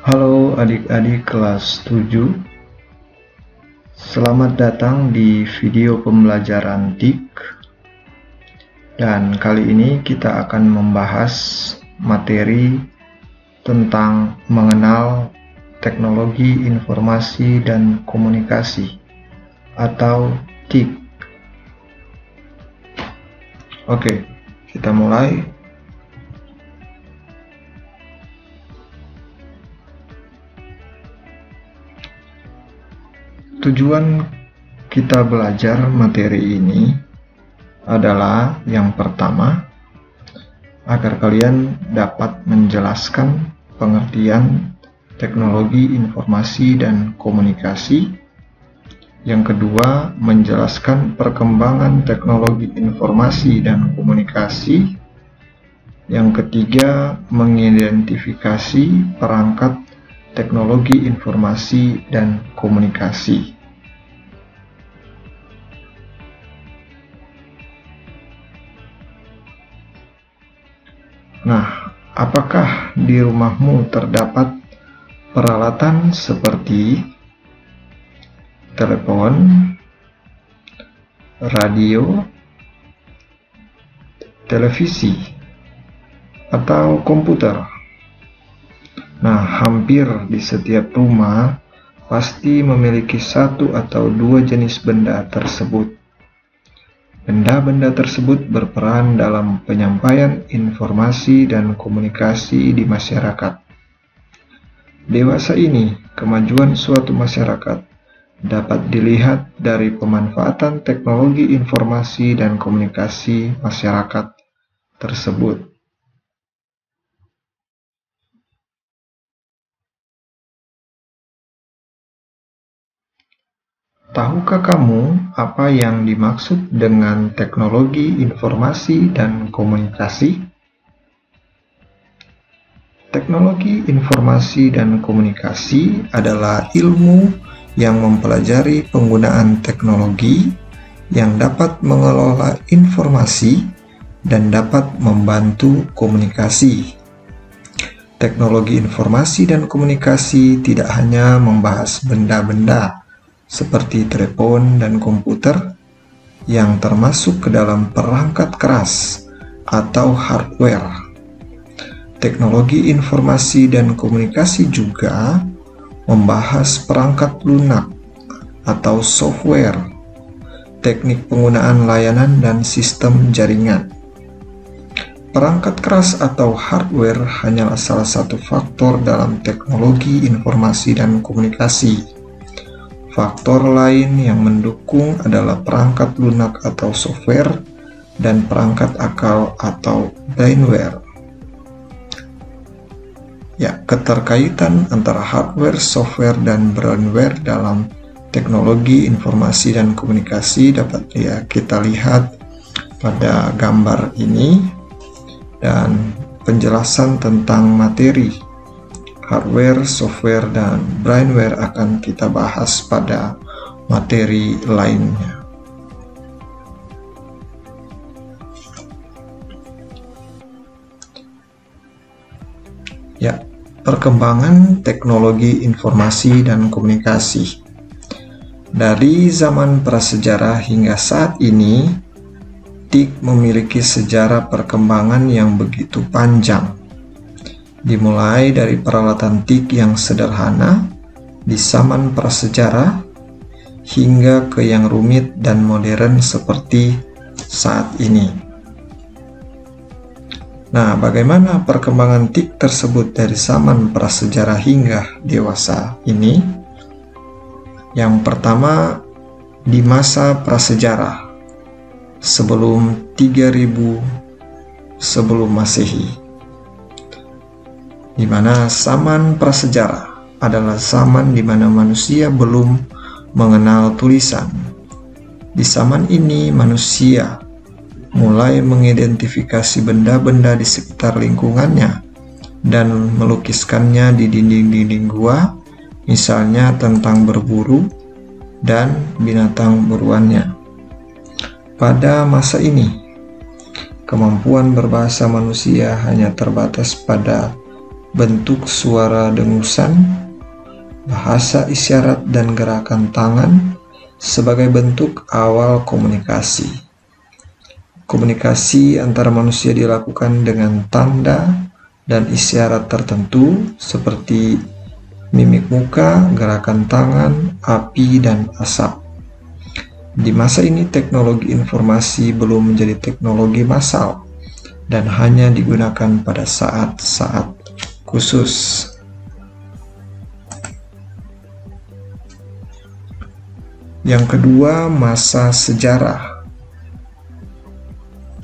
Halo adik-adik kelas 7. Selamat datang di video pembelajaran TIK. Dan kali ini kita akan membahas materi tentang mengenal teknologi informasi dan komunikasi atau TIK. Oke, kita mulai. Tujuan kita belajar materi ini adalah yang pertama, agar kalian dapat menjelaskan pengertian teknologi informasi dan komunikasi. Yang kedua, menjelaskan perkembangan teknologi informasi dan komunikasi. Yang ketiga, mengidentifikasi perangkat teknologi informasi dan komunikasi. Nah, apakah di rumahmu terdapat peralatan seperti telepon, radio, televisi, atau komputer? Nah, hampir di setiap rumah pasti memiliki satu atau dua jenis benda tersebut. Benda-benda tersebut berperan dalam penyampaian informasi dan komunikasi di masyarakat. Dewasa ini, kemajuan suatu masyarakat dapat dilihat dari pemanfaatan teknologi informasi dan komunikasi masyarakat tersebut. Tahukah kamu apa yang dimaksud dengan teknologi informasi dan komunikasi? Teknologi informasi dan komunikasi adalah ilmu yang mempelajari penggunaan teknologi yang dapat mengelola informasi dan dapat membantu komunikasi. Teknologi informasi dan komunikasi tidak hanya membahas benda-benda seperti telepon dan komputer yang termasuk ke dalam perangkat keras atau hardware. Teknologi informasi dan komunikasi juga membahas perangkat lunak atau software, teknik penggunaan layanan dan sistem jaringan. Perangkat keras atau hardware hanyalah salah satu faktor dalam teknologi informasi dan komunikasi. Faktor lain yang mendukung adalah perangkat lunak atau software dan perangkat akal atau brainware. Ya, keterkaitan antara hardware, software, dan brainware dalam teknologi informasi dan komunikasi dapat kita lihat pada gambar ini, dan penjelasan tentang materi hardware, software, dan brainware akan kita bahas pada materi lainnya. Ya, perkembangan teknologi informasi dan komunikasi. Dari zaman prasejarah hingga saat ini, TIK memiliki sejarah perkembangan yang begitu panjang. Dimulai dari peralatan TIK yang sederhana di zaman prasejarah hingga ke yang rumit dan modern seperti saat ini. Nah, bagaimana perkembangan TIK tersebut dari zaman prasejarah hingga dewasa ini? Yang pertama, di masa prasejarah sebelum 3000 sebelum Masehi, di mana zaman prasejarah adalah zaman di mana manusia belum mengenal tulisan. Di zaman ini manusia mulai mengidentifikasi benda-benda di sekitar lingkungannya dan melukiskannya di dinding-dinding gua, misalnya tentang berburu dan binatang buruannya. Pada masa ini, kemampuan berbahasa manusia hanya terbatas pada bentuk suara dengusan, bahasa isyarat dan gerakan tangan sebagai bentuk awal komunikasi. Komunikasi antara manusia dilakukan dengan tanda dan isyarat tertentu seperti mimik muka, gerakan tangan, api, dan asap. Di masa ini teknologi informasi belum menjadi teknologi massal dan hanya digunakan pada saat-saat khusus. Yang kedua, masa sejarah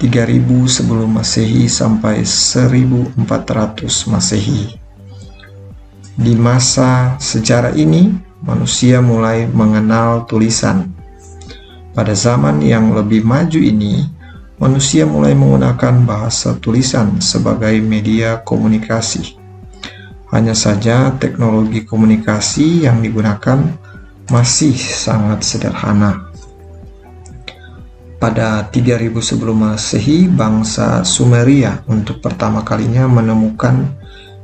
3000 sebelum Masehi sampai 1400 Masehi. Di masa sejarah ini, manusia mulai mengenal tulisan. Pada zaman yang lebih maju ini, manusia mulai menggunakan bahasa tulisan sebagai media komunikasi. Hanya saja teknologi komunikasi yang digunakan masih sangat sederhana. Pada 3000 sebelum Masehi, bangsa Sumeria untuk pertama kalinya menemukan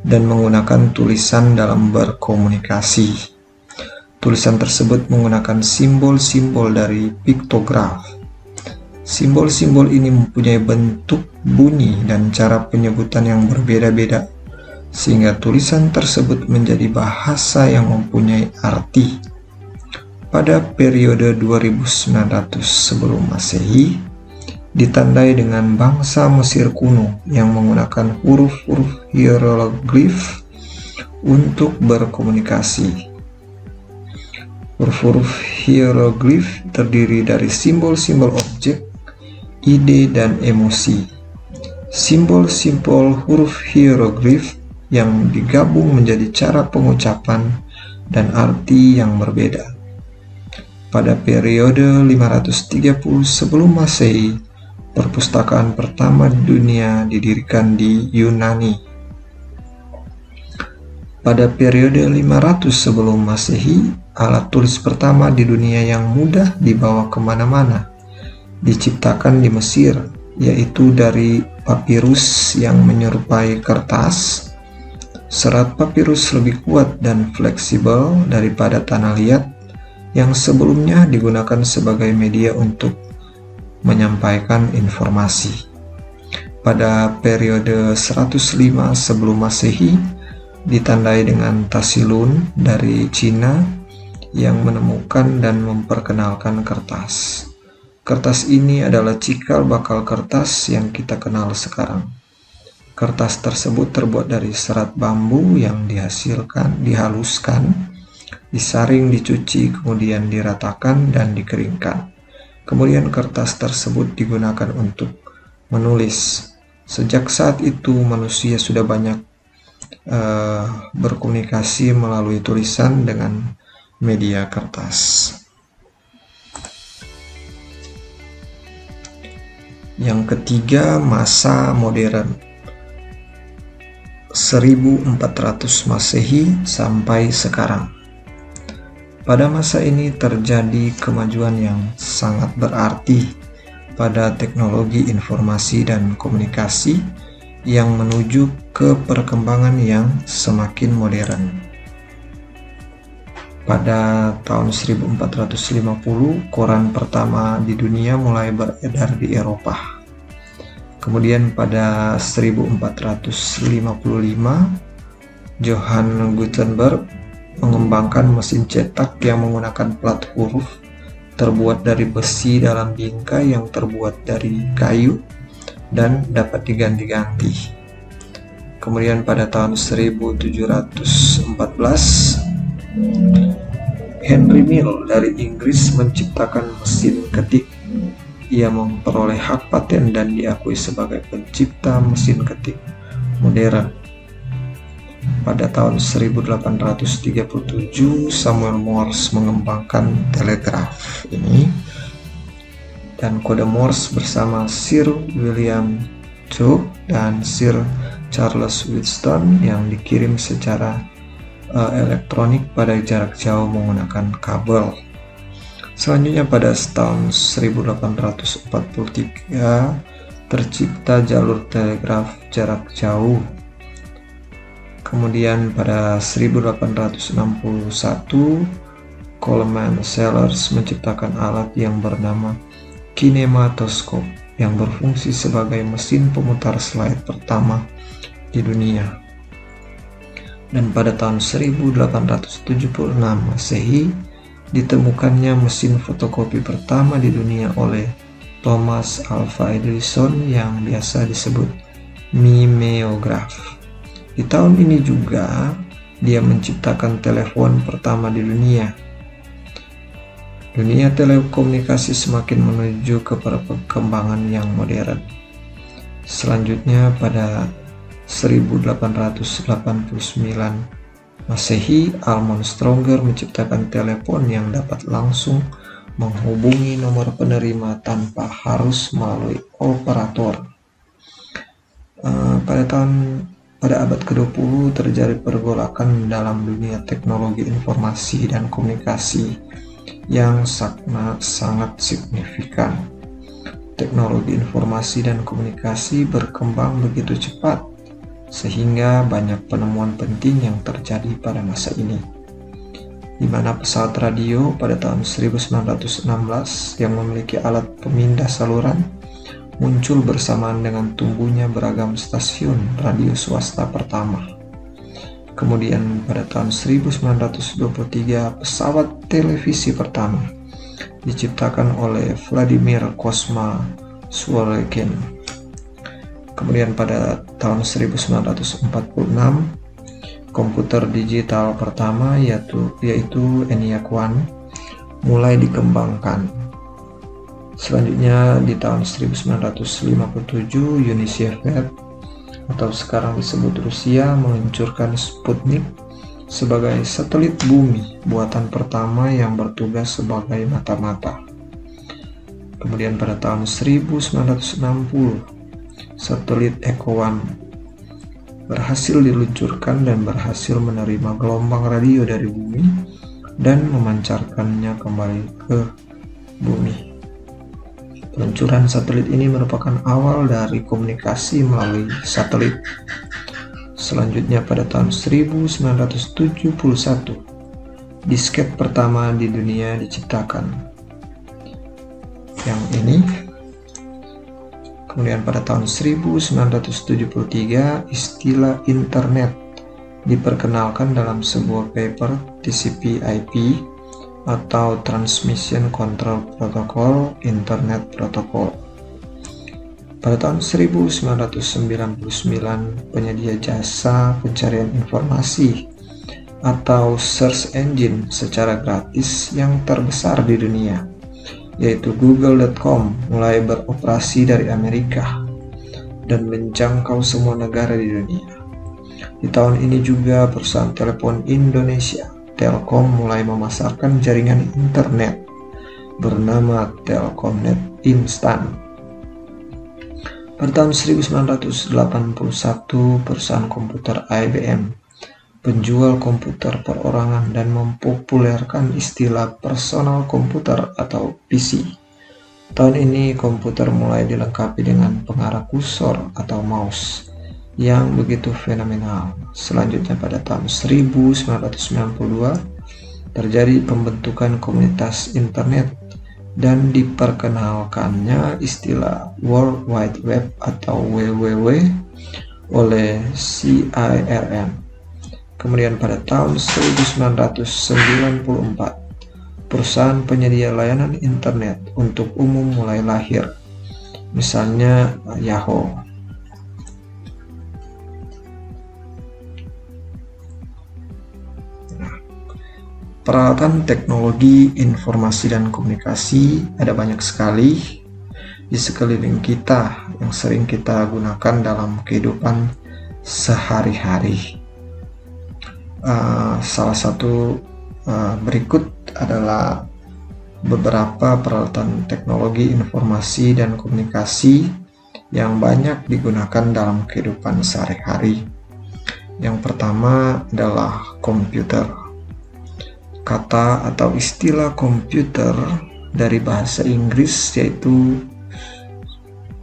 dan menggunakan tulisan dalam berkomunikasi. Tulisan tersebut menggunakan simbol-simbol dari piktograf. Simbol-simbol ini mempunyai bentuk, bunyi, dan cara penyebutan yang berbeda-beda, sehingga tulisan tersebut menjadi bahasa yang mempunyai arti. Pada periode 2900 sebelum Masehi, ditandai dengan bangsa Mesir kuno yang menggunakan huruf-huruf hieroglif untuk berkomunikasi. Huruf-huruf hieroglif terdiri dari simbol-simbol objek, ide, dan emosi. Simbol-simbol huruf hieroglif yang digabung menjadi cara pengucapan dan arti yang berbeda. Pada periode 530 sebelum Masehi, perpustakaan pertama di dunia didirikan di Yunani. Pada periode 500 sebelum Masehi, alat tulis pertama di dunia yang mudah dibawa kemana-mana diciptakan di Mesir, yaitu dari papirus yang menyerupai kertas. Serat papirus lebih kuat dan fleksibel daripada tanah liat yang sebelumnya digunakan sebagai media untuk menyampaikan informasi. Pada periode 105 sebelum Masehi, ditandai dengan Tasilun dari Cina yang menemukan dan memperkenalkan kertas. Kertas ini adalah cikal bakal kertas yang kita kenal sekarang. Kertas tersebut terbuat dari serat bambu yang dihaluskan, disaring, dicuci, kemudian diratakan dan dikeringkan. Kemudian kertas tersebut digunakan untuk menulis. Sejak saat itu manusia sudah banyak berkomunikasi melalui tulisan dengan media kertas. Yang ketiga, masa modern 1400 Masehi sampai sekarang. Pada masa ini terjadi kemajuan yang sangat berarti pada teknologi informasi dan komunikasi yang menuju ke perkembangan yang semakin modern. Pada tahun 1450, koran pertama di dunia mulai beredar di Eropa. Kemudian pada 1455, Johann Gutenberg mengembangkan mesin cetak yang menggunakan plat huruf terbuat dari besi dalam bingkai yang terbuat dari kayu dan dapat diganti-ganti. Kemudian pada tahun 1714, Henry Mill dari Inggris menciptakan mesin ketik. Ia memperoleh hak paten dan diakui sebagai pencipta mesin ketik modern. Pada tahun 1837, Samuel Morse mengembangkan telegraf ini, dan kode Morse bersama Sir William Cooke dan Sir Charles Wheatstone yang dikirim secara elektronik pada jarak jauh menggunakan kabel. Selanjutnya pada tahun 1843 tercipta jalur telegraf jarak jauh. Kemudian pada 1861 Coleman Sellers menciptakan alat yang bernama kinematoskop yang berfungsi sebagai mesin pemutar slide pertama di dunia. Dan pada tahun 1876 Masehi ditemukannya mesin fotokopi pertama di dunia oleh Thomas Alva Edison yang biasa disebut mimeograf. Di tahun ini juga dia menciptakan telepon pertama di dunia. Dunia telekomunikasi semakin menuju ke perkembangan yang modern. Selanjutnya pada 1889 Masehi, Almond Stronger menciptakan telepon yang dapat langsung menghubungi nomor penerima tanpa harus melalui operator. Pada abad ke-20 terjadi pergolakan dalam dunia teknologi informasi dan komunikasi yang sangat signifikan. Teknologi informasi dan komunikasi berkembang begitu cepat sehingga banyak penemuan penting yang terjadi pada masa ini, di mana pesawat radio pada tahun 1916 yang memiliki alat pemindah saluran muncul bersamaan dengan tumbuhnya beragam stasiun radio swasta pertama. Kemudian pada tahun 1923 pesawat televisi pertama diciptakan oleh Vladimir Kosma Zworykin. Kemudian pada tahun 1946 komputer digital pertama yaitu ENIAC 1 mulai dikembangkan. Selanjutnya di tahun 1957 Uni Soviet atau sekarang disebut Rusia meluncurkan Sputnik sebagai satelit bumi buatan pertama yang bertugas sebagai mata-mata. Kemudian pada tahun 1960 satelit Echo 1 berhasil diluncurkan dan berhasil menerima gelombang radio dari bumi dan memancarkannya kembali ke bumi. Peluncuran satelit ini merupakan awal dari komunikasi melalui satelit. Selanjutnya pada tahun 1971, disket pertama di dunia diciptakan. Yang ini. Kemudian pada tahun 1973, istilah internet diperkenalkan dalam sebuah paper TCP/IP atau Transmission Control Protocol Internet Protocol. Pada tahun 1999, penyedia jasa pencarian informasi atau search engine secara gratis yang terbesar di dunia, yaitu Google.com, mulai beroperasi dari Amerika dan menjangkau semua negara di dunia. Di tahun ini juga perusahaan telepon Indonesia Telkom mulai memasarkan jaringan internet bernama Telkomnet Instan. Pada tahun 1981, perusahaan komputer IBM, penjual komputer perorangan dan mempopulerkan istilah personal komputer atau PC. Tahun ini komputer mulai dilengkapi dengan pengarah kursor atau mouse yang begitu fenomenal. Selanjutnya pada tahun 1992 terjadi pembentukan komunitas internet dan diperkenalkannya istilah World Wide Web atau WWW oleh CIRM. Kemudian pada tahun 1994 perusahaan penyedia layanan internet untuk umum mulai lahir, misalnya Yahoo. Peralatan teknologi informasi dan komunikasi ada banyak sekali di sekeliling kita yang sering kita gunakan dalam kehidupan sehari-hari. Salah satu berikut adalah beberapa peralatan teknologi informasi dan komunikasi yang banyak digunakan dalam kehidupan sehari-hari. Yang pertama adalah komputer. Kata atau istilah komputer dari bahasa Inggris yaitu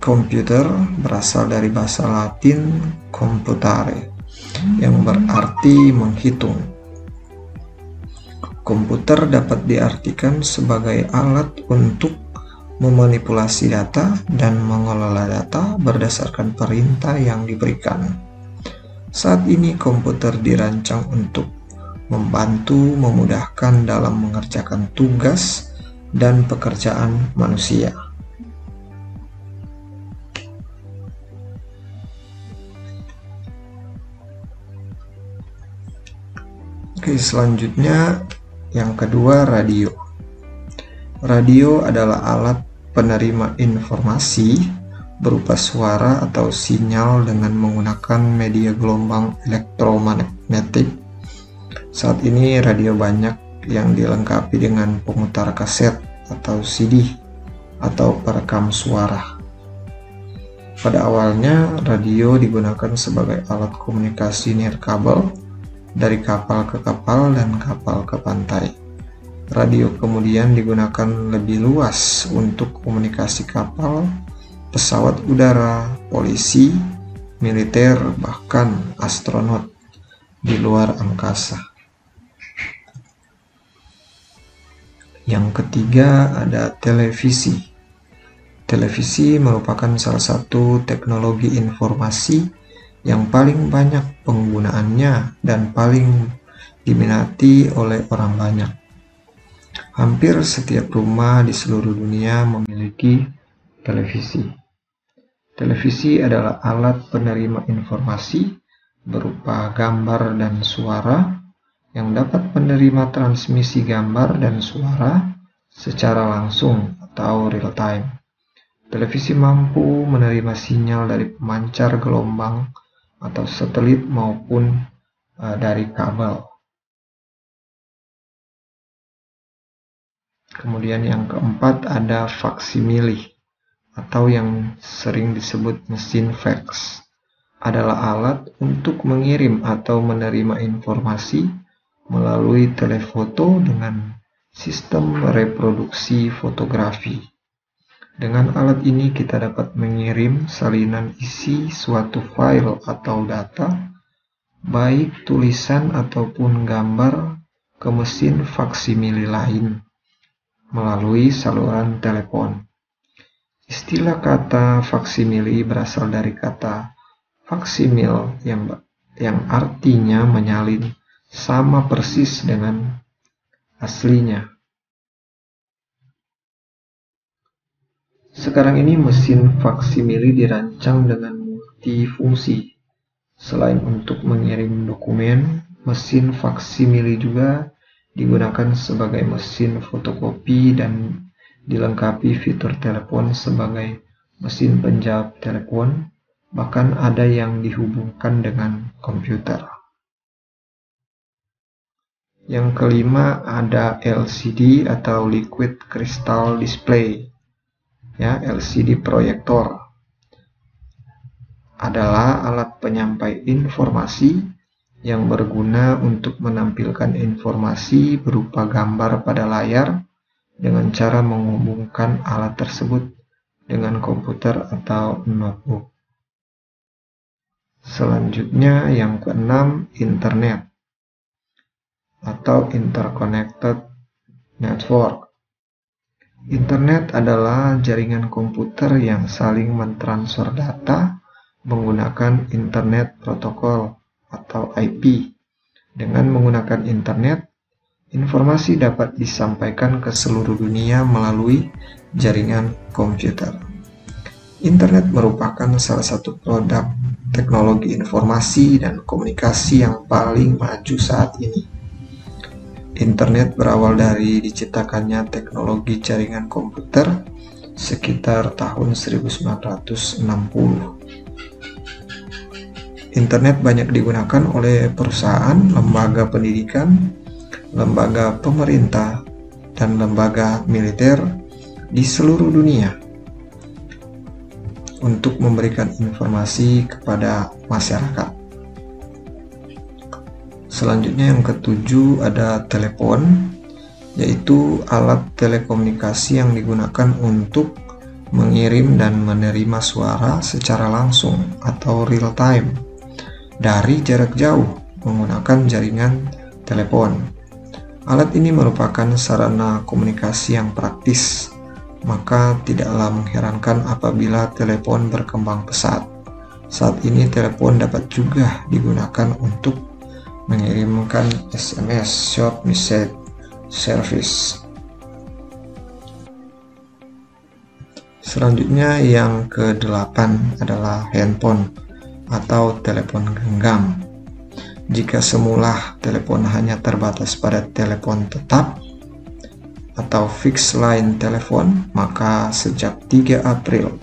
computer berasal dari bahasa Latin computare yang berarti menghitung. Komputer dapat diartikan sebagai alat untuk memanipulasi data dan mengelola data berdasarkan perintah yang diberikan. Saat ini komputer dirancang untuk membantu memudahkan dalam mengerjakan tugas dan pekerjaan manusia. Oke, selanjutnya yang kedua, radio. Radio adalah alat penerima informasi berupa suara atau sinyal dengan menggunakan media gelombang elektromagnetik. Saat ini radio banyak yang dilengkapi dengan pemutar kaset atau CD atau perekam suara. Pada awalnya, radio digunakan sebagai alat komunikasi nirkabel dari kapal ke kapal dan kapal ke pantai. Radio kemudian digunakan lebih luas untuk komunikasi kapal, pesawat udara, polisi, militer, bahkan astronot di luar angkasa. Yang ketiga ada televisi. Televisi merupakan salah satu teknologi informasi yang paling banyak penggunaannya dan paling diminati oleh orang banyak. Hampir setiap rumah di seluruh dunia memiliki televisi. Televisi adalah alat penerima informasi berupa gambar dan suara yang dapat menerima transmisi gambar dan suara secara langsung atau real time. Televisi mampu menerima sinyal dari pemancar gelombang atau satelit maupun dari kabel. Kemudian yang keempat ada faksimili atau yang sering disebut mesin fax. Adalah alat untuk mengirim atau menerima informasi melalui telefoto dengan sistem reproduksi fotografi. Dengan alat ini kita dapat mengirim salinan isi suatu file atau data, baik tulisan ataupun gambar, ke mesin faksimili lain melalui saluran telepon. Istilah kata faksimili berasal dari kata faksimil yang artinya menyalin, sama persis dengan aslinya. Sekarang ini mesin faksimili dirancang dengan multifungsi. Selain untuk mengirim dokumen, mesin faksimili juga digunakan sebagai mesin fotokopi dan dilengkapi fitur telepon sebagai mesin penjawab telepon, bahkan ada yang dihubungkan dengan komputer. Yang kelima ada LCD atau Liquid Crystal Display. LCD proyektor adalah alat penyampai informasi yang berguna untuk menampilkan informasi berupa gambar pada layar dengan cara menghubungkan alat tersebut dengan komputer atau notebook. Selanjutnya yang keenam, internet atau interconnected network. Internet adalah jaringan komputer yang saling mentransfer data menggunakan internet protokol atau IP. Dengan menggunakan internet, informasi dapat disampaikan ke seluruh dunia melalui jaringan komputer. Internet merupakan salah satu produk teknologi informasi dan komunikasi yang paling maju saat ini. Internet berawal dari diciptakannya teknologi jaringan komputer sekitar tahun 1960. Internet banyak digunakan oleh perusahaan, lembaga pendidikan, lembaga pemerintah, dan lembaga militer di seluruh dunia untuk memberikan informasi kepada masyarakat. Selanjutnya yang ketujuh ada telepon, yaitu alat telekomunikasi yang digunakan untuk mengirim dan menerima suara secara langsung atau real time. dari jarak jauh menggunakan jaringan telepon. Alat ini merupakan sarana komunikasi yang praktis, maka tidaklah mengherankan apabila telepon berkembang pesat. Saat ini telepon dapat juga digunakan untuk mengirimkan SMS (Short Message Service). Selanjutnya yang ke-8 adalah handphone atau telepon genggam. Jika semula telepon hanya terbatas pada telepon tetap atau fixed line telepon, maka sejak 3 April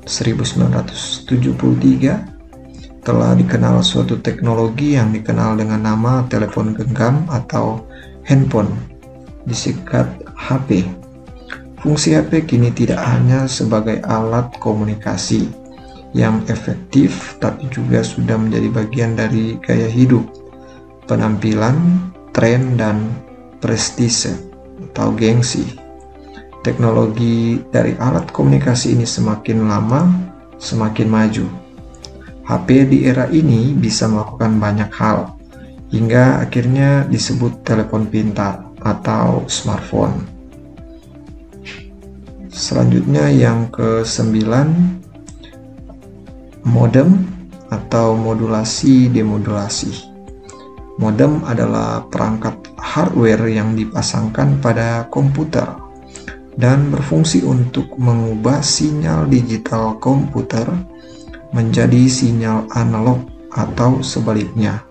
1973 telah dikenal suatu teknologi yang dikenal dengan nama telepon genggam atau handphone, disingkat HP. Fungsi HP kini tidak hanya sebagai alat komunikasi yang efektif, tapi juga sudah menjadi bagian dari gaya hidup, penampilan, tren, dan prestise atau gengsi. Teknologi dari alat komunikasi ini semakin lama semakin maju. HP di era ini bisa melakukan banyak hal, hingga akhirnya disebut telepon pintar atau smartphone. Selanjutnya yang ke-9, modem atau modulasi demodulasi. Modem adalah perangkat hardware yang dipasangkan pada komputer dan berfungsi untuk mengubah sinyal digital komputer menjadi sinyal analog atau sebaliknya,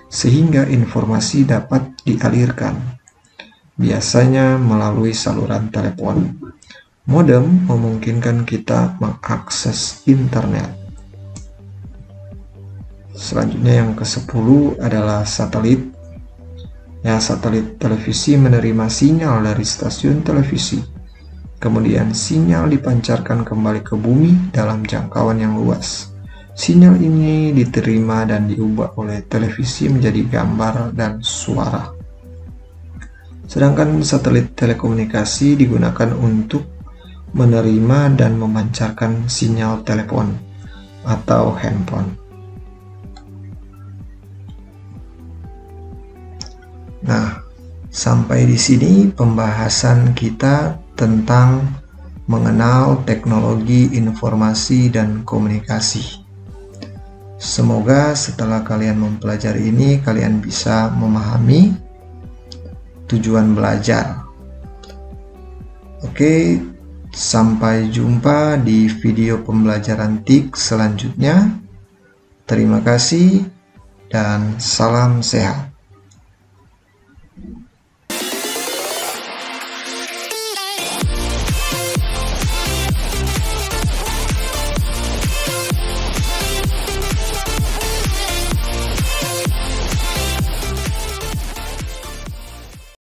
sehingga informasi dapat dialirkan, biasanya melalui saluran telepon. Modem memungkinkan kita mengakses internet. Selanjutnya yang ke-10 adalah satelit. Satelit televisi menerima sinyal dari stasiun televisi. Kemudian sinyal dipancarkan kembali ke bumi dalam jangkauan yang luas. Sinyal ini diterima dan diubah oleh televisi menjadi gambar dan suara. Sedangkan satelit telekomunikasi digunakan untuk menerima dan memancarkan sinyal telepon atau handphone. Nah, sampai di sini pembahasan kita tentang mengenal teknologi informasi dan komunikasi. Semoga setelah kalian mempelajari ini, kalian bisa memahami tujuan belajar. Oke, sampai jumpa di video pembelajaran TIK selanjutnya. Terima kasih dan salam sehat.